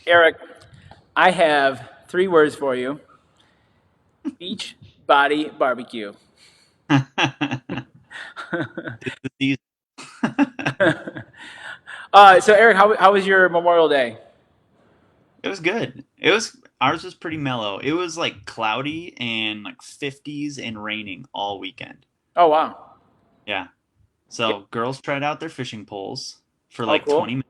Eric, I have three words for you: beach body barbecue. Tis the season. So Eric, how was your Memorial Day? It was good. Ours was pretty mellow. It was like cloudy and like 50s and raining all weekend. Oh wow. Yeah. Yeah. So girls tried out their fishing poles for Oh like cool. 20 minutes.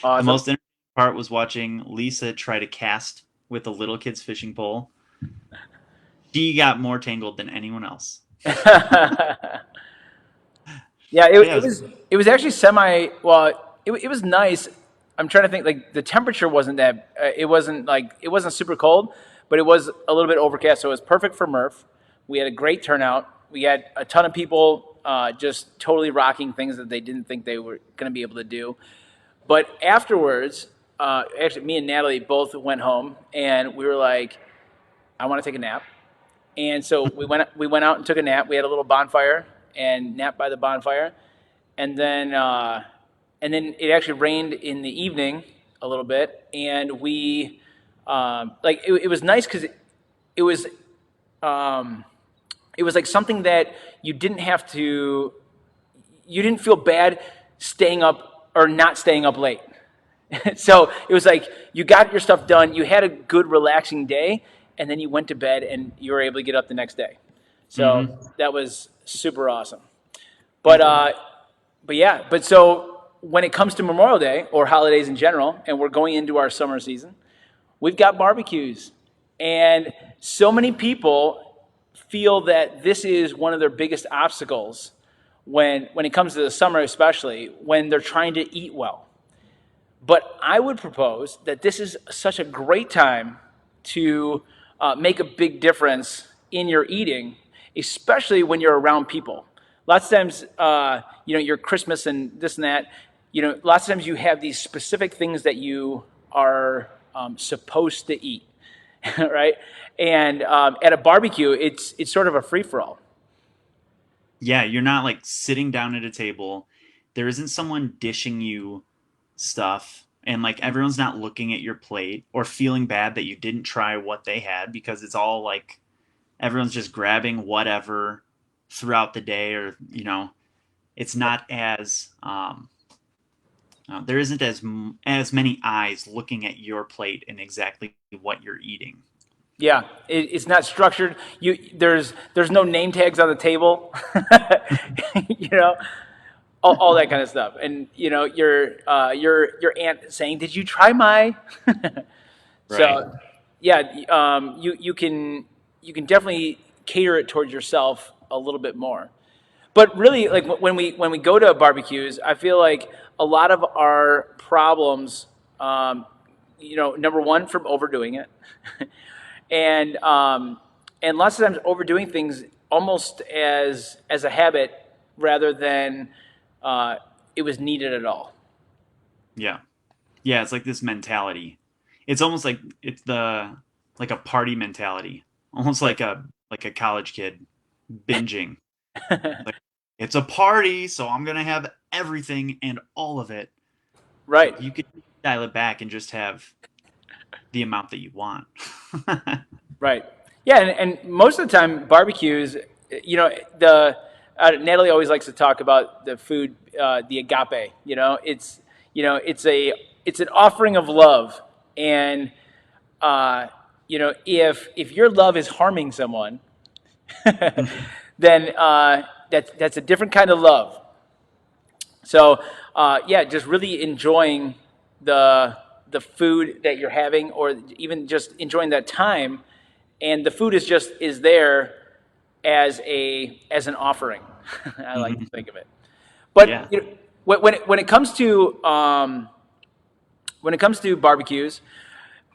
The Awesome. most interesting part was watching Lisa try to cast with the little kid's fishing pole. She got more tangled than anyone else. Yeah, But yeah, it was actually semi. Well, it was nice. I'm trying to think. Like the temperature wasn't that. It wasn't super cold, but it was a little bit overcast. So it was perfect for Murph. We had a great turnout. We had a ton of people just totally rocking things that they didn't think they were going to be able to do. But afterwards, actually, me and Natalie both went home, and we were like, "I want to take a nap." And so we went out and took a nap. We had a little bonfire and napped by the bonfire, and then it actually rained in the evening a little bit, and we it was nice because it was um, it was like something that you didn't have to you didn't feel bad staying up or not staying up late. So it was like you got your stuff done, you had a good relaxing day, and then you went to bed and you were able to get up the next day. So mm-hmm. that was super awesome. But Yeah. uh, but yeah, but so when it comes to Memorial Day or holidays in general, and we're going into our summer season, we've got barbecues, and so many people feel that this is one of their biggest obstacles when it comes to the summer, especially when they're trying to eat well. But I would propose that this is such a great time to make a big difference in your eating, especially when you're around people. Lots of times, your Christmas and this and that, lots of times you have these specific things that you are supposed to eat, right? And at a barbecue, it's sort of a free for all. Yeah, you're not like sitting down at a table. There isn't someone dishing you stuff and like everyone's not looking at your plate or feeling bad that you didn't try what they had because it's all like everyone's just grabbing whatever throughout the day or it's not as there isn't as many eyes looking at your plate and exactly what you're eating. Yeah, it's not structured. There's no name tags on the table, you know, all that kind of stuff. And your aunt saying, "Did you try my?" Right. So yeah, you can definitely cater it towards yourself a little bit more. But really, like when we go to barbecues, I feel like a lot of our problems, number one, from overdoing it, and lots of times overdoing things almost as a habit rather than uh, it was needed at all. Yeah. Yeah, it's like this mentality. It's almost like it's the like a party mentality. Almost Right. like a college kid binging. Like it's a party, so I'm gonna have everything and all of it. It's Right. like you could dial it back and just have the amount that you want. Right. Yeah, and most of the time barbecues, the Natalie always likes to talk about the food, the agape. It's an offering of love, and if your love is harming someone, then that's a different kind of love. So yeah, just really enjoying the the food that you're having, or even just enjoying that time, and the food is there as an offering. I like to Mhm. think of it. But Yeah. when it comes to barbecues,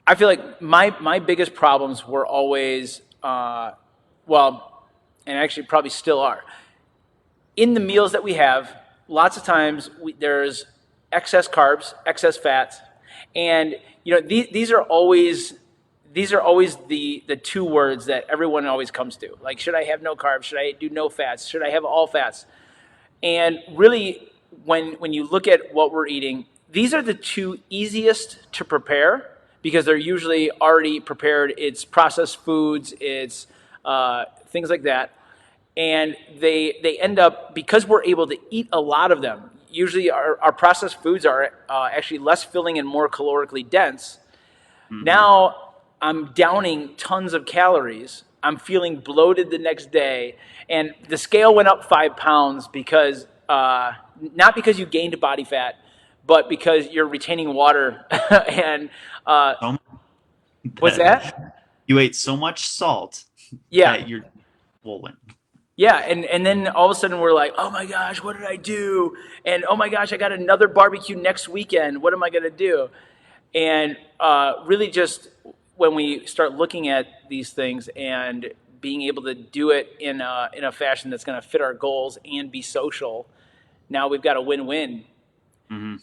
I feel like my biggest problems were always well, and actually probably still are in the meals that we have. Lots of times there's excess carbs, excess fats, and these are always the two words that everyone always comes to. Like, should I have no carbs? Should I do no fats? Should I have all fats? And really, when you look at what we're eating, these are the two easiest to prepare because they're usually already prepared. It's processed foods, it's things like that, and they end up, because we're able to eat a lot of them. Usually, our processed foods are actually less filling and more calorically dense. Hmm. Now I'm downing tons of calories. I'm feeling bloated the next day, and the scale went up 5 pounds because not because you gained body fat, but because you're retaining water. And So much what's that that? you ate so much salt Yeah, that you're swollen. yeah, and then all of a sudden we're like, oh my gosh, what did I do? And oh my gosh, I got another barbecue next weekend. What am I gonna do? And really, just when we start looking at these things and being able to do it in a fashion that's going to fit our goals and be social, now we've got a win-win. Hmm.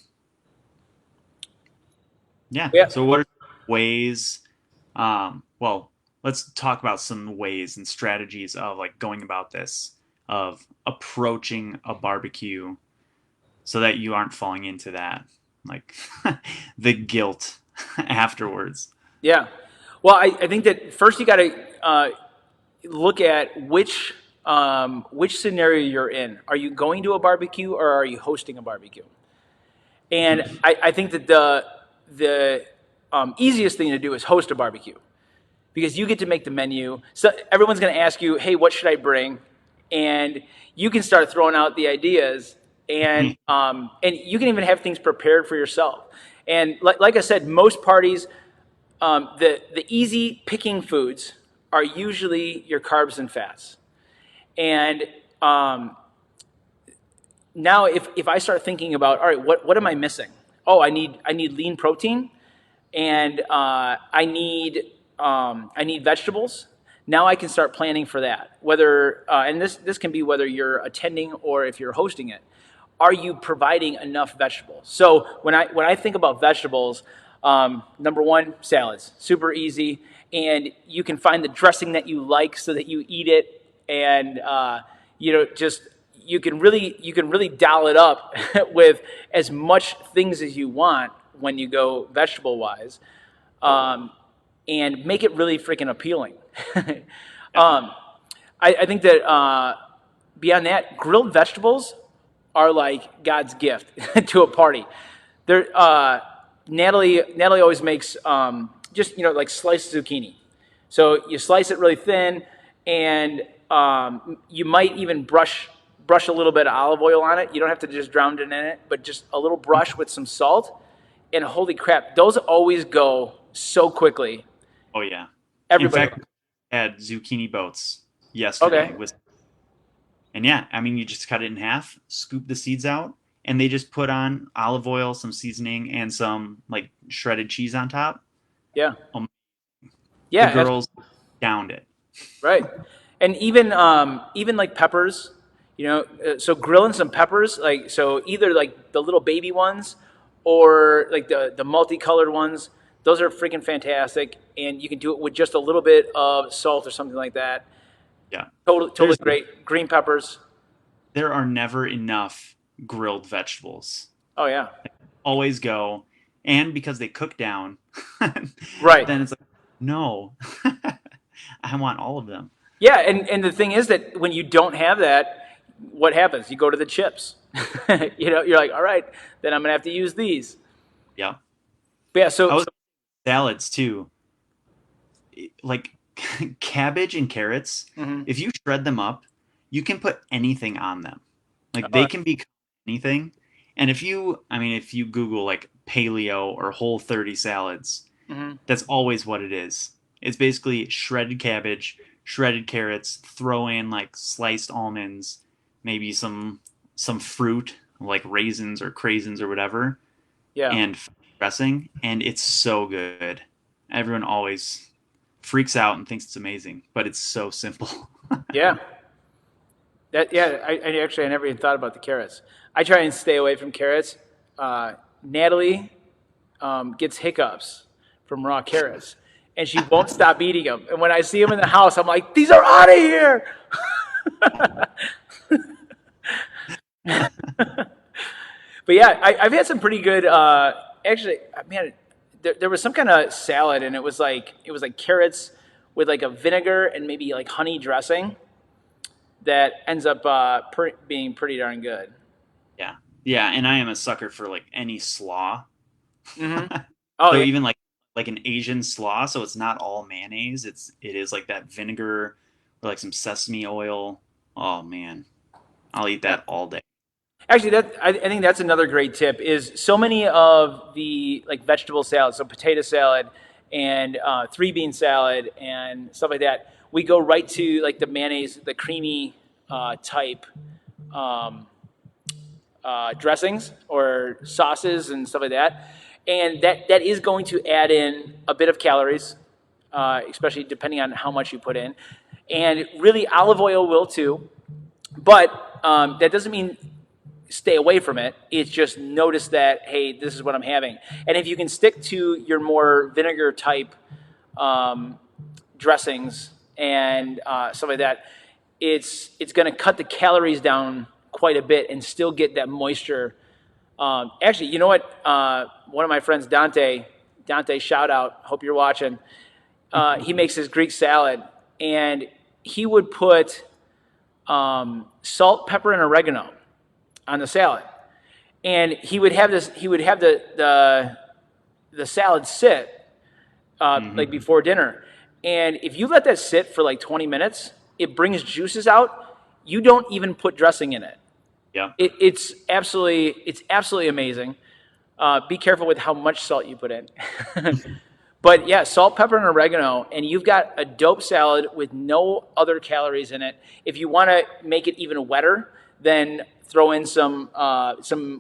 Yeah. Yeah, So, what are ways? Well, let's talk about some ways and strategies of like going about this, of approaching a barbecue so that you aren't falling into that, like the guilt afterwards. yeah. Well, I think that first you got to look at which scenario you're in. Are you going to a barbecue or are you hosting a barbecue? And I think that the easiest thing to do is host a barbecue because you get to make the menu. So everyone's going to ask you, "Hey, what should I bring?" And you can start throwing out the ideas, and you can even have things prepared for yourself. And like I said, most parties, the easy picking foods are usually your carbs and fats. And now, if I start thinking about, all right, what am I missing? Oh, I need lean protein, and I need vegetables. Now I can start planning for that. Whether and this can be whether you're attending or if you're hosting it. Are you providing enough vegetables? So when I think about vegetables, number one, salads, super easy, and you can find the dressing that you like so that you eat it, and just you can really dial it up with as much things as you want when you go vegetable wise, and make it really freaking appealing. Yeah. um, I think that beyond that, grilled vegetables are like God's gift to a party. They're, Natalie always makes just like sliced zucchini. So you slice it really thin, and you might even brush a little bit of olive oil on it. You don't have to just drown it in it, but just a little brush with some salt. And holy crap, those always go so quickly. Oh yeah. In Everybody. fact, I had zucchini boats yesterday Okay. with, and yeah, I mean, you just cut it in half, scoop the seeds out, and they just put on olive oil, some seasoning, and some like shredded cheese on top. Yeah. Um, the Yeah. girls downed it. Right. And even like peppers, so grilling some peppers, like so either like the little baby ones or like the multicolored ones, those are freaking fantastic. And you can do it with just a little bit of salt or something like that. Yeah. Totally There's great. Green peppers. there are never enough grilled vegetables. Oh yeah. Always go, and because they cook down, Right. then it's like, no, I want all of them. Yeah, and the thing is that when you don't have that, what happens? You go to the chips. You're like, all right, then I'm gonna have to use these. Yeah. But yeah, I so, was so salads too. Like cabbage and carrots, mhm. if you shred them up, you can put anything on them. Like Uh, they can be anything. And if you Google like paleo or whole 30 salads, mhm. that's always what it is. It's basically shredded cabbage, shredded carrots, throw in like sliced almonds, maybe some fruit like raisins or craisins or whatever, Yeah, and dressing, and it's so good. Everyone always freaks out and thinks it's amazing, but it's so simple. yeah. I never even thought about the carrots. I try and stay away from carrots. Natalie gets hiccups from raw carrots, and she won't stop eating them. And when I see them in the house, I'm like, these are out of here. But But yeah, I've had some pretty good. Actually, man, there was some kind of salad, and it was like carrots with like a vinegar and maybe like honey dressing that ends up being pretty darn good. Yeah. Yeah, and I am a sucker for like any slaw. Hmm. Oh So yeah, even like an Asian slaw, so it's not all mayonnaise. It is like that vinegar or like some sesame oil. Oh man, I'll eat yeah. that all day. Actually, I think that's another great tip. Is so many of the like vegetable salads, so potato salad and three bean salad and stuff like that. We go right to like the mayonnaise, the creamy type um, dressings or sauces and stuff like that, and that is going to add in a bit of calories, especially depending on how much you put in, and really olive oil will too. But that doesn't mean stay away from it. It's just notice that, hey, this is what I'm having. And if you can stick to your more vinegar type um, dressings and stuff like that, it's going to cut the calories down quite a bit and still get that moisture. Actually, you know what? One of my friends, Dante, shout out. Hope you're watching. He makes his Greek salad, and he would put salt, pepper, and oregano on the salad, and he would have this. He would have the salad sit like Hmm. before dinner, and if you let that sit for like 20 minutes, it brings juices out. You don't even put dressing in it. Yeah. It's absolutely amazing. Be careful with how much salt you put in. But yeah, salt, pepper, and oregano, and you've got a dope salad with no other calories in it. If you want to make it even wetter, then throw in some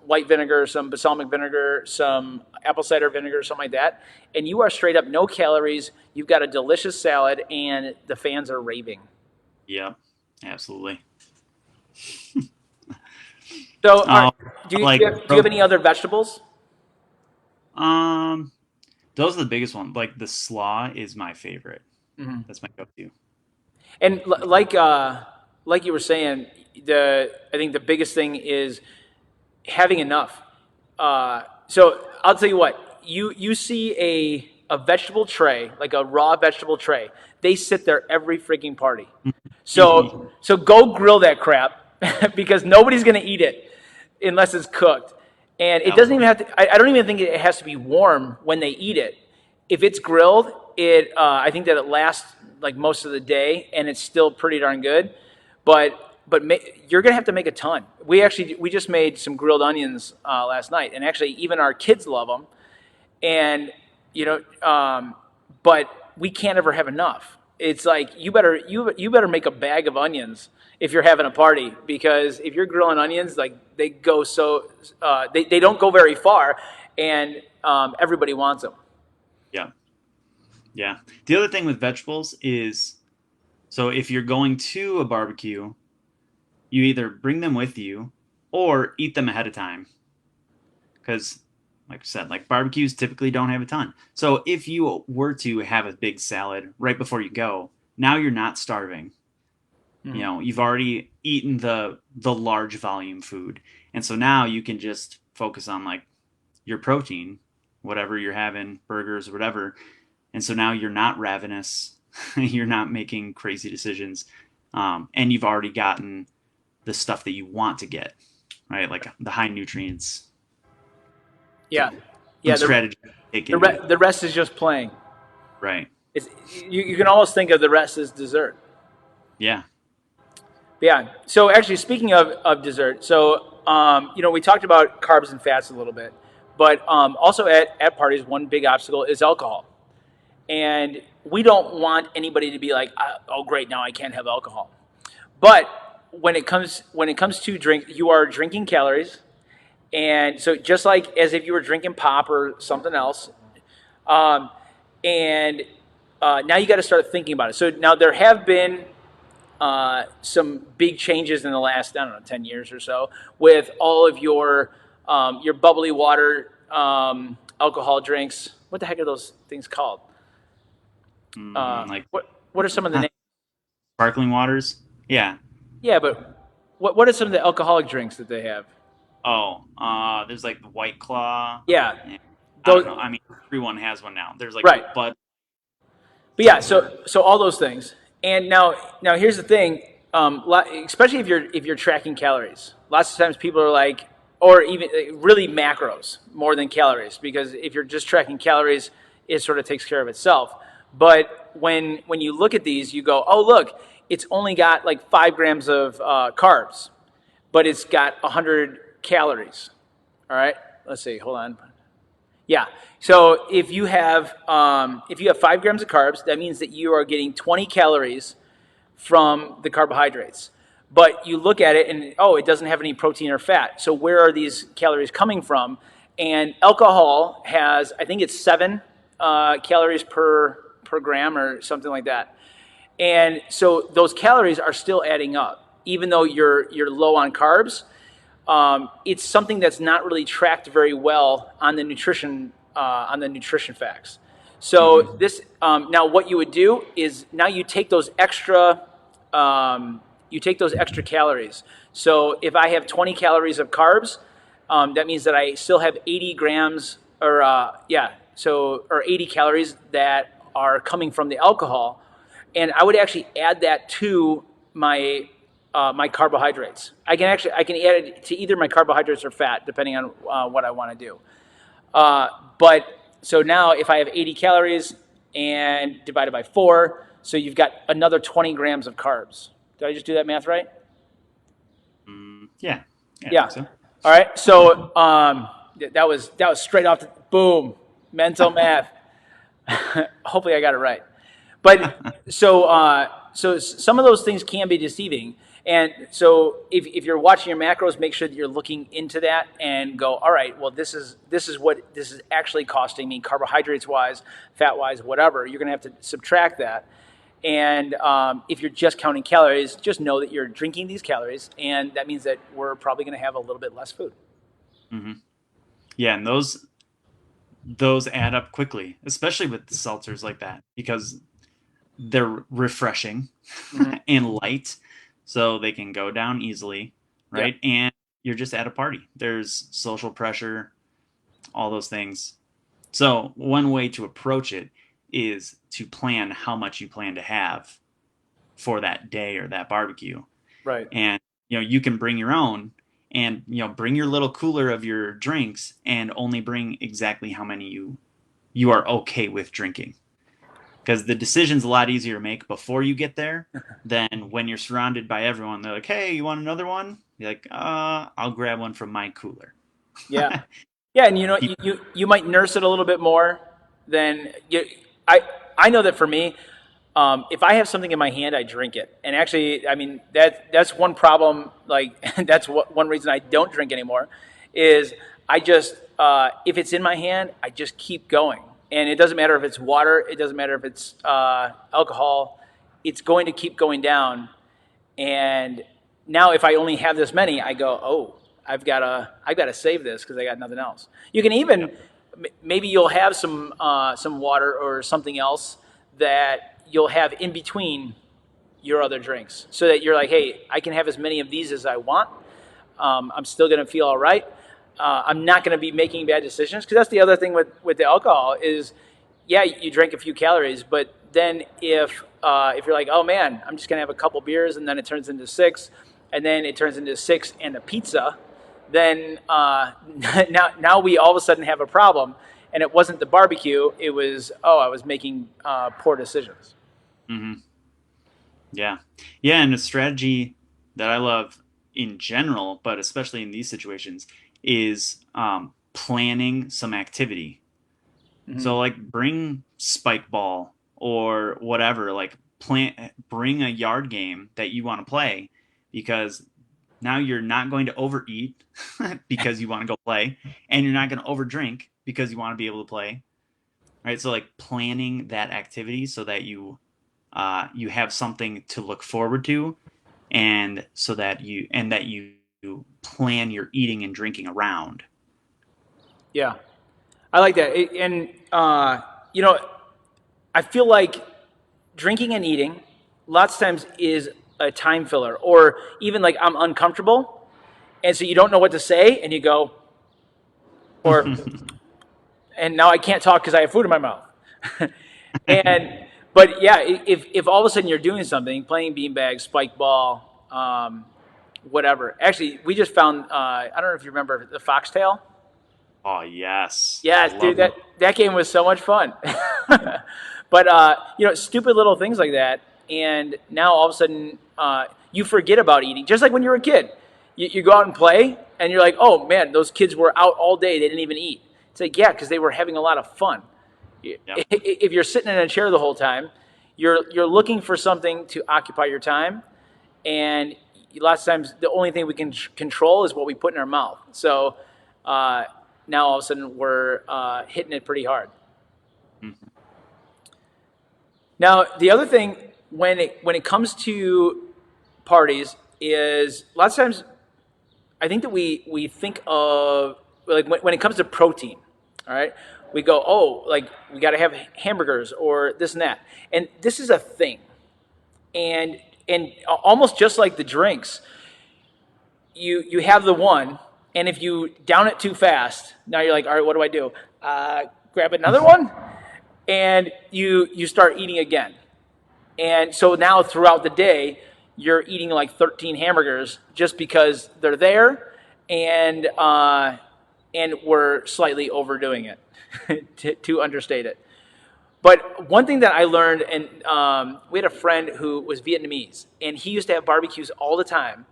white vinegar, some balsamic vinegar, some apple cider vinegar, something like that, and you are straight up no calories. You've got a delicious salad, and the fans are raving. Yeah. Absolutely. So, Oh, do you, do like you have, do you have any other vegetables? um, those are the biggest one. Like the slaw is my favorite. Mm-hmm. That's my go-to. And like you were saying, the I think the biggest thing is having enough. So I'll tell you what, you see a vegetable tray, like a raw vegetable tray. They sit there every freaking party. So go grill that crap because nobody's gonna eat it unless it's cooked. And it Yep. doesn't even have to. I don't even think it has to be warm when they eat it. If it's grilled, I think that it lasts like most of the day, and it's still pretty darn good. But you're gonna have to make a ton. We just made some grilled onions last night, and actually even our kids love them. And you know, but we can't ever have enough. It's like you better make a bag of onions if you're having a party, because if you're grilling onions, like they go so they don't go very far, and everybody wants them. Yeah. Yeah. The other thing with vegetables is so if you're going to a barbecue, you either bring them with you or eat them ahead of time. Because, like I said, like barbecues typically don't have a ton. So if you were to have a big salad right before you go, now you're not starving. You Mhm. know, you've already eaten the large volume food. And so now you can just focus on like your protein, whatever you're having, burgers, whatever. And so now you're not ravenous. You're not making crazy decisions. And you've already gotten the stuff that you want to get, right? Like the high nutrients. So Yeah, some yeah. strategy to take The, in. re- the rest is just playing. Right. You can almost think of the rest as dessert. Yeah. But yeah. So actually, speaking of dessert, so we talked about carbs and fats a little bit, but also at parties, one big obstacle is alcohol, and we don't want anybody to be like, oh great, now I can't have alcohol. But when it comes to drink, you are drinking calories, and so just like as if you were drinking pop or something else, um, and now you got to start thinking about it. So now there have been some big changes in the last, I don't know, 10 years or so with all of your bubbly water alcohol drinks. What the heck are those things called? Like What are some of the names? sparkling waters. Yeah. Yeah, but what are some of the alcoholic drinks that they have? Oh, there's like the White Claw. Yeah, And I don't those know. I mean, everyone has one now. There's like the right. Bud But yeah, seltzer. so all those things. And now here's the thing, especially if you're tracking calories. Lots of times people are like, or even really macros more than calories, because if you're just tracking calories, it sort of takes care of itself. But when you look at these, you go, oh look, it's only got like 5 grams of carbs, but it's got 100 calories. All right, let's see. Hold on. Yeah. So if you have 5 grams of carbs, that means that you are getting 20 calories from the carbohydrates. But you look at it and oh, it doesn't have any protein or fat. So where are these calories coming from? And alcohol has, I think it's 7 calories per gram or something like that. And so those calories are still adding up, even though you're low on carbs. It's something that's not really tracked very well on the nutrition facts. So Hmm. this now what you would do is now you take those extra calories. So if I have 20 calories of carbs, that means that I still have 80 grams or 80 calories that are coming from the alcohol, and I would actually add that to my carbohydrates. I can add it to either my carbohydrates or fat depending on what I want to do. But so now if I have 80 calories and divided by 4, so you've got another 20 grams of carbs. Did I just do that math right? Yeah, yeah, I Yeah. think so. All right. So that was straight off the boom, mental math. Hopefully I got it right. But so some of those things can be deceiving. And so if you're watching your macros, make sure that you're looking into that and go, all right, well, this is what this is actually costing me, carbohydrates wise, fat wise, whatever. You're going to have to subtract that. And if you're just counting calories, just know that you're drinking these calories, and that means that we're probably going to have a little bit less food. Hmm. Yeah, and those add up quickly, especially with the seltzers like that, because they're refreshing Hmm. and light, so they can go down easily, Yeah. right? And you're just at a party. There's social pressure, all those things. So one way to approach it is to plan how much you plan to have for that day or that barbecue. Right. And you can bring your own, and bring your little cooler of your drinks, and only bring exactly how many you are okay with drinking, because the decision's a lot easier to make before you get there than when you're surrounded by everyone. They're like, hey, you want another one? You're like, I'll grab one from my cooler. Yeah. Yeah, and Keep. you might nurse it a little bit more than you. I I know that for me, if I have something in my hand, I drink it. And actually, I mean that's one problem. Like that's one reason I don't drink anymore, is I just if it's in my hand, I just keep going. And it doesn't matter if it's water, it doesn't matter if it's alcohol, it's going to keep going down. And now if I only have this many, I go, oh, I've got to save this because I got nothing else. You can even Yep. maybe you'll have some water or something else that you'll have in between your other drinks, so that you're like, hey, I can have as many of these as I want. I'm still going to feel all right. I'm not going to be making bad decisions, because that's the other thing with the alcohol is, yeah, you drink a few calories, but then if you're like, oh man, I'm just going to have a couple beers, and then it turns into six, and then it turns into six and a pizza, then now we all of a sudden have a problem, and it wasn't the barbecue. It was, oh, I was making poor decisions. Hmm. Yeah. Yeah, and a strategy that I love in general, but especially in these situations, is planning some activity. Hmm. So like bring spike ball or whatever, like bring a yard game that you want to play, because now you're not going to overeat because you want to go play, and you're not going to overdrink because you want to be able to play, right? So like planning that activity so that you have something to look forward to, and so that you plan your eating and drinking around. Yeah, I like that. And you know, I feel like drinking and eating lots of times is a time filler, or even like I'm uncomfortable, And so you don't know what to say, and you go, or, and now I can't talk because I have food in my mouth. And, but yeah, if all of a sudden you're doing something, playing beanbag, spike ball, whatever. Actually, we just found, I don't know if you remember the foxtail. Oh yes, I Yes, dude, love it. that game was so much fun. But stupid little things like that, and now all of a sudden you forget about eating, just like when you were a kid. You go out and play, and you're like, oh man, those kids were out all day; they didn't even eat. It's like, yeah, because they were having a lot of fun. Yep. If you're sitting in a chair the whole time, you're looking for something to occupy your time, and lots of times the only thing we can control is what we put in our mouth. So uh, now all of a sudden we're hitting it pretty hard. Mhm. Now the other thing when it comes to parties is lots of times I think that we think of like when it comes to protein, all right, we go, oh, like we got to have hamburgers or this and that, and this is a thing, and almost just like the drinks, you have the one, and if you down it too fast, now you're like, all right, what do I do? Grab another one, and you start eating again, and so now throughout the day, you're eating like 13 hamburgers just because they're there, and we're slightly overdoing it to understate it. But one thing that I learned, and we had a friend who was Vietnamese, and he used to have barbecues all the time,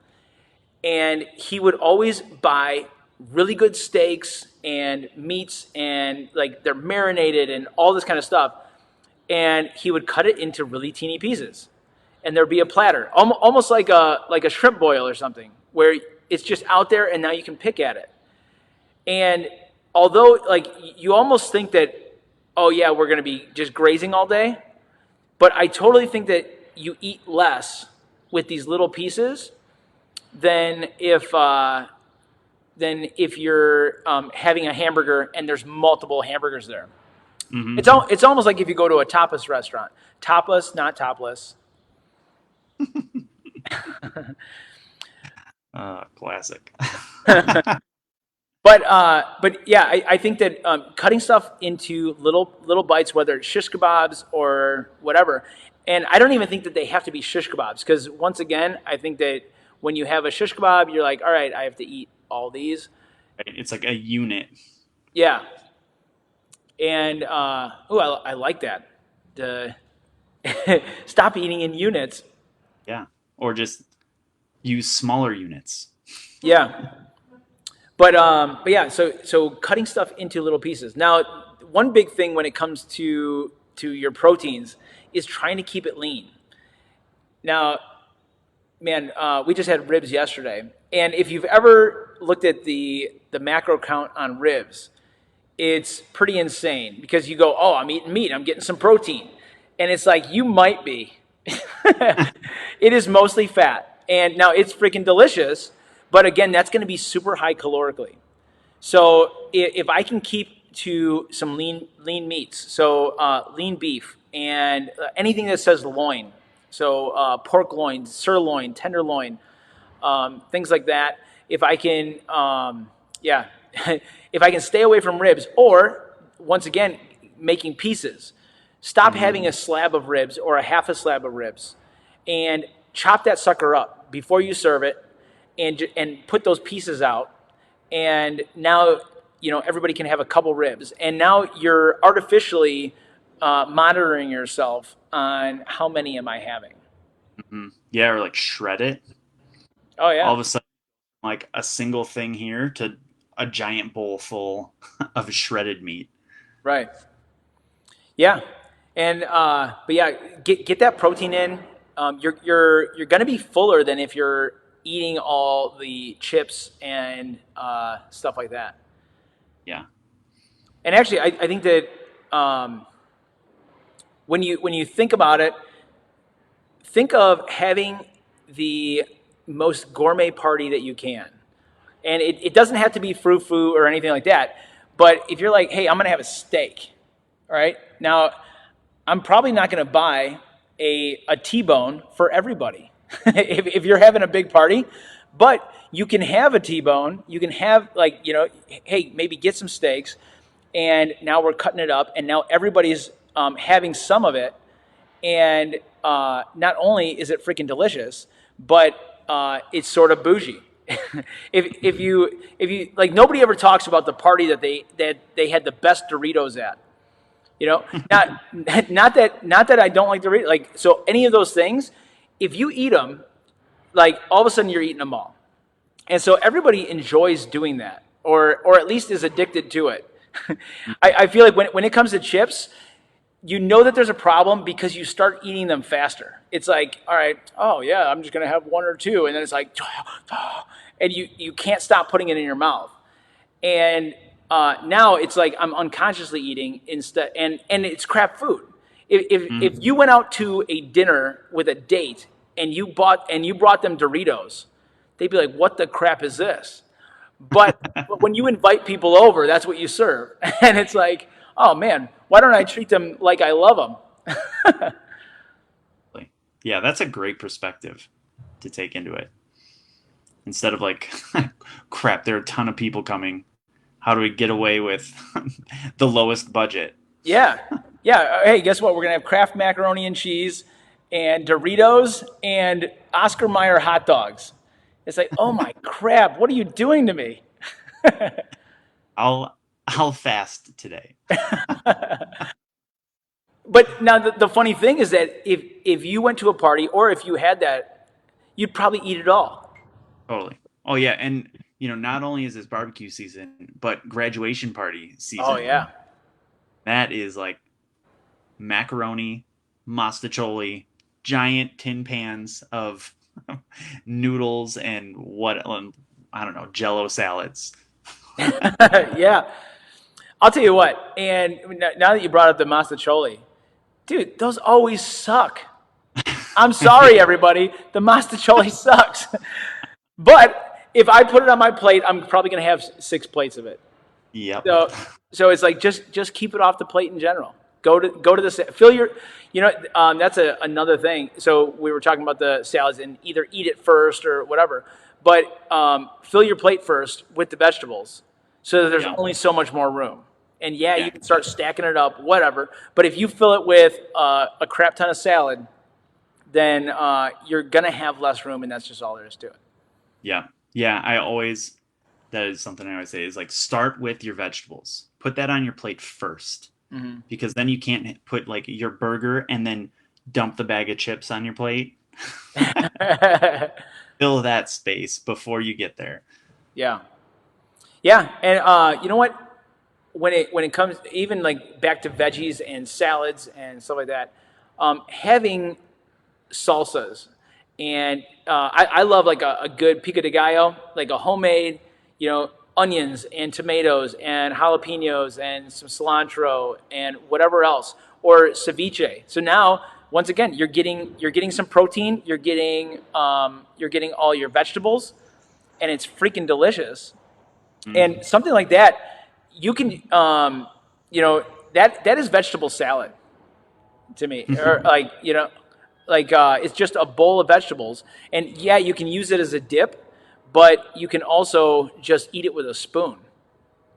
and he would always buy really good steaks and meats, and like they're marinated and all this kind of stuff, and he would cut it into really teeny pieces, and there'd be a platter, almost like a shrimp boil or something, where it's just out there, and now you can pick at it. And although like you almost think that, oh yeah, we're going to be just grazing all day, but I totally think that you eat less with these little pieces than if you're having a hamburger and there's multiple hamburgers there. Mhm. It's almost like if you go to a tapas restaurant, tapas, not topless. Classic. But yeah, I think that cutting stuff into little bites, whether it's shish kebabs or whatever, and I don't even think that they have to be shish kebabs because once again, I think that when you have a shish kebab, you're like, all right, I have to eat all these. Right? It's like a unit. Yeah, and I like that. The stop eating in units. Yeah. Or just use smaller units. Yeah, but yeah, so cutting stuff into little pieces. Now, one big thing when it comes to your proteins is trying to keep it lean. Now, man, we just had ribs yesterday, and if you've ever looked at the macro count on ribs, it's pretty insane because you go, oh, I'm eating meat, I'm getting some protein, and it's like you might be. It is mostly fat, and now it's freaking delicious, but again, that's going to be super high calorically. So if I can keep to some lean meats, so lean beef and anything that says loin, so pork loin, sirloin, tenderloin, things like that. If I can, yeah, if I can stay away from ribs, or once again, making pieces. Stop having Mm. a slab of ribs or a half a slab of ribs, and chop that sucker up before you serve it, and put those pieces out. And now everybody can have a couple ribs, and now you're artificially monitoring yourself on how many am I having. Mhm. Yeah, or like shred it. Oh All yeah, of a sudden, like a single thing here to a giant bowl full of shredded meat. right. Yeah, and but yeah, get that protein in. You're going to be fuller than if you're eating all the chips and stuff like that. Yeah. And actually, I think that um, when you think about it, think of having the most gourmet party that you can. And it doesn't have to be frou-frou or anything like that. But if you're like, hey, I'm going to have a steak, all right? Now, I'm probably not going to buy a T-bone for everybody if you're having a big party. But you can have a T-bone. You can have like, hey, maybe get some steaks, and now we're cutting it up, and now everybody's having some of it, and not only is it freaking delicious, but it's sort of bougie. If you like, nobody ever talks about the party that they had the best Doritos at. Not not that I don't like Doritos. Like, so any of those things, if you eat them, like all of a sudden you're eating them all, and so everybody enjoys doing that, or at least is addicted to it. I feel like when it comes to chips, you know that there's a problem because you start eating them faster. It's like, all right, oh yeah, I'm just gonna have one or two, and then it's like, and you can't stop putting it in your mouth. And now it's like I'm unconsciously eating instead, and it's crap food. If you went out to a dinner with a date and you brought them Doritos, they'd be like, what the crap is this? But when you invite people over, that's what you serve, and it's like, oh man, why don't I treat them like I love them? Yeah, that's a great perspective to take into it. Instead of like, crap, there are a ton of people coming. How do we get away with the lowest budget? Yeah, yeah. Hey, guess what? We're gonna have Kraft macaroni and cheese, and Doritos, and Oscar Mayer hot dogs. It's like, oh my crap! What are you doing to me? I'll fast today. But now the funny thing is that if you went to a party or if you had that, you'd probably eat it all. Totally. Oh yeah, and not only is this barbecue season, but graduation party Oh season. yeah, That is like macaroni, mastacholi, giant tin pans of noodles and what I don't know, Jello salads. yeah. I'll tell you what. And now that you brought up the mastacholi, dude, those always suck. I'm sorry, everybody. The mastacholi sucks. But if I put it on my plate, I'm probably going to have 6 plates of it. Yep. So it's like just keep it off the plate in general. Go to the fill your, that's another thing. So we were talking about the salads and either eat it first or whatever, but fill your plate first with the vegetables so that there's Yeah. only so much more room. And yeah, Yeah. you can start stacking it up, whatever. But if you fill it with a crap ton of salad, then you're gonna have less room, and that's just all there is to it. Yeah. Yeah. That is something I always say is like start with your vegetables. Put that on your plate first because then you can't put like your burger and then dump the bag of chips on your plate. Fill that space before you get there. Yeah, yeah, and you know what? When it comes even like back to veggies and salads and stuff like that, having salsas, and I love like a good pico de gallo, like a homemade, onions and tomatoes and jalapenos and some cilantro and whatever else, or ceviche. So now, once again, you're getting some protein, you're getting all your vegetables, and it's freaking delicious. And something like that, you can, that is vegetable salad to me, or like, it's just a bowl of vegetables, and yeah, you can use it as a dip, but you can also just eat it with a spoon,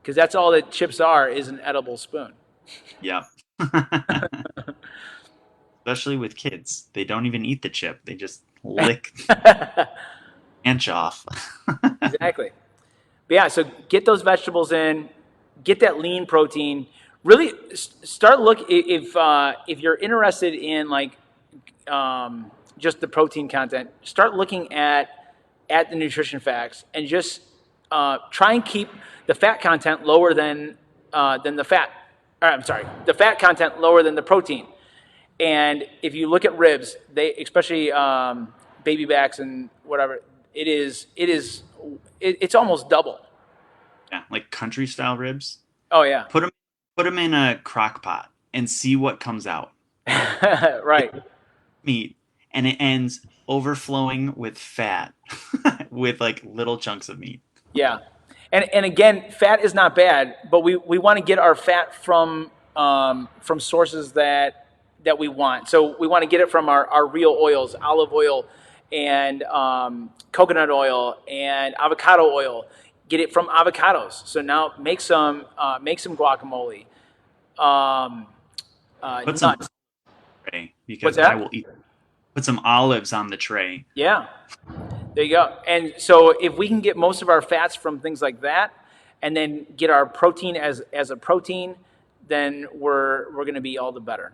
because that's all that chips are, is an edible spoon. Yep. Especially with kids. They don't even eat the chip. They just lick the inch off. Exactly. But yeah, so get those vegetables in, get that lean protein. Really start look if you're interested in like just the protein content. Start looking at the nutrition facts and just try and keep the fat content lower than the fat. I'm sorry, the fat content lower than the protein. And if you look at ribs, they especially baby backs and whatever, it's almost double. Yeah, like country style ribs. Oh yeah, Put them in a crock pot and see what comes out. right. Meat and it ends overflowing with fat with like little chunks of meat. Yeah, and again, fat is not bad, but we want to get our fat from sources that we want. So we want to get it from our real oils, olive oil, and coconut oil and avocado oil. Get it from avocados. So now make some guacamole. Um, Put some Nuts. tray What's because I that? will eat. Put some olives on the tray. Yeah, there you go. And so if we can get most of our fats from things like that, and then get our protein as a protein, then we're going to be all the better.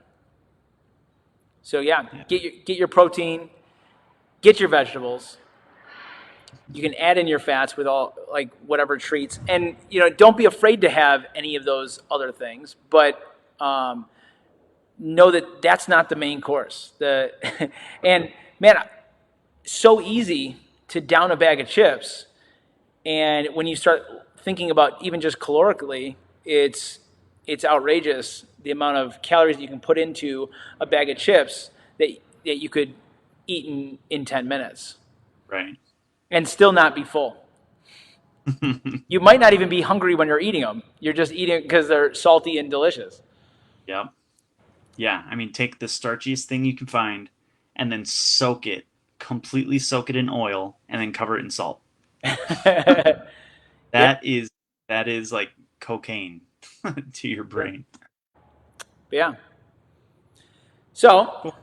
So yeah, Yeah. get your protein, get your vegetables. You can add in your fats with all like whatever treats, and don't be afraid to have any of those other things, but know that that's not the main course. The and man, so easy to down a bag of chips, and when you start thinking about even just calorically, it's outrageous the amount of calories that you can put into a bag of chips that you could eat in 10 minutes Right. and still not be full. You might not even be hungry when you're eating them. You're just eating because they're salty and delicious. Yep. Yeah. I mean, take the starchiest thing you can find, and then completely soak it in oil, and then cover it in salt. Yeah, That is that is like cocaine to your sure. brain. Yeah. So Cool.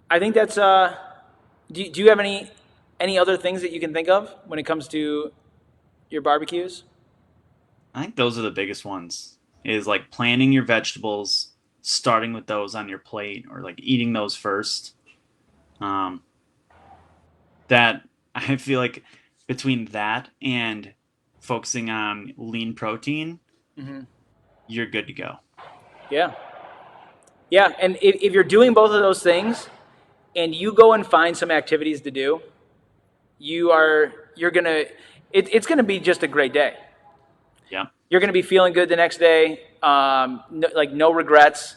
I think that's. Do you have any other things that you can think of when it comes to your barbecues? I think those are the biggest ones. Is like planning your vegetables, starting with those on your plate, or like eating those first. Um, that I feel like between that and focusing on lean protein, Hmm. you're good to go. Yeah. Yeah. And if you're doing both of those things and you go and find some activities to do, you're gonna it's gonna be just a great day. Yeah. You're gonna be feeling good the next day. No, like no regrets.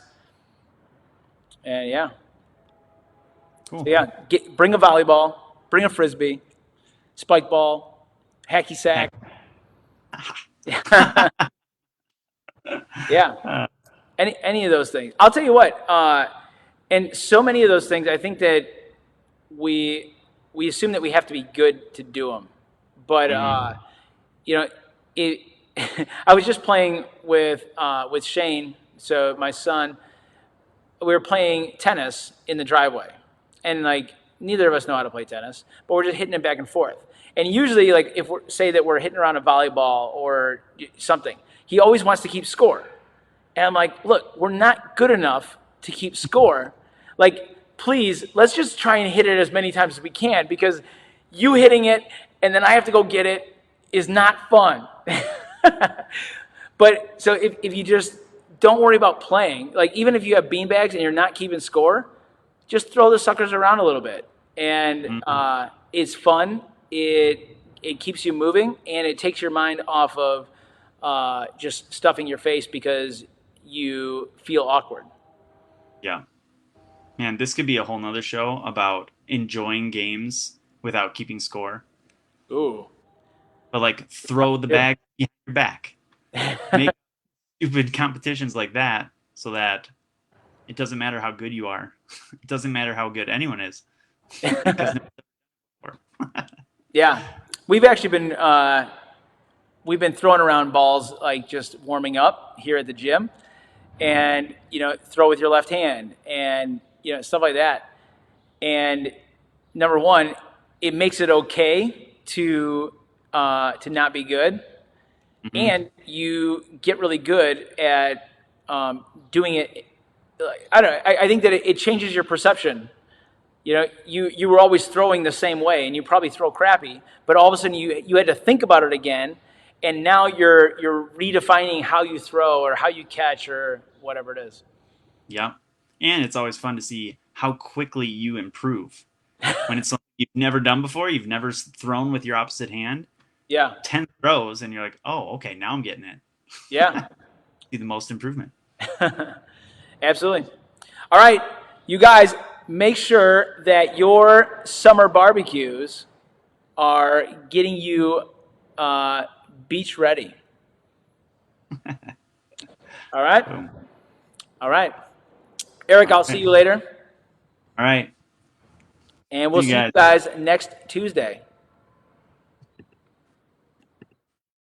And yeah. So Cool. yeah, bring a volleyball, bring a frisbee, spike ball, hacky Heck. sack. Yeah. Uh, Any of those things. I'll tell you what. And so many of those things, I think that we we assume that we have to be good to do them, but mhm. you know, it. I was just playing with Shane, so my son. We were playing tennis in the driveway, and like neither of us know how to play tennis, but we're just hitting it back and forth. And usually, like if we say that we're hitting around a volleyball or something, he always wants to keep score. And I'm like, look, we're not good enough to keep score. Like, please, let's just try and hit it as many times as we can because you hitting it and then I have to go get it is not fun. But so if you just don't worry about playing, like even if you have beanbags and you're not keeping score, just throw the suckers around a little bit. And Mhm. it's fun. It keeps you moving and it takes your mind off of just stuffing your face because you feel awkward. Yeah. Man, this could be a whole nother show about enjoying games without keeping score. Ooh. But like throw the Good. bag behind your back. Make stupid competitions like that so that it doesn't matter how good you are. It doesn't matter how good anyone is because no more. Yeah, we've actually we've been throwing around balls like just warming up here at the gym, and throw with your left hand and stuff like that. And number one, it makes it okay to not be good, Hmm. and you get really good at doing it. I don't know. I think that it changes your perception. You were always throwing the same way, and you probably throw crappy, but all of a sudden you had to think about it again, and now you're redefining how you throw or how you catch or whatever it is. Yeah. And it's always fun to see how quickly you improve. When it's something you've never done before, you've never thrown with your opposite hand, Yeah, 10 throws, and you're like, oh, okay, now I'm getting it. yeah, See the most improvement. absolutely. All right, you guys, make sure that your summer barbecues are getting you uh, beach ready. All right, Boom. all right, Eric. All I'll see right. you later. All right. And we'll See you see you guys. guys next Tuesday.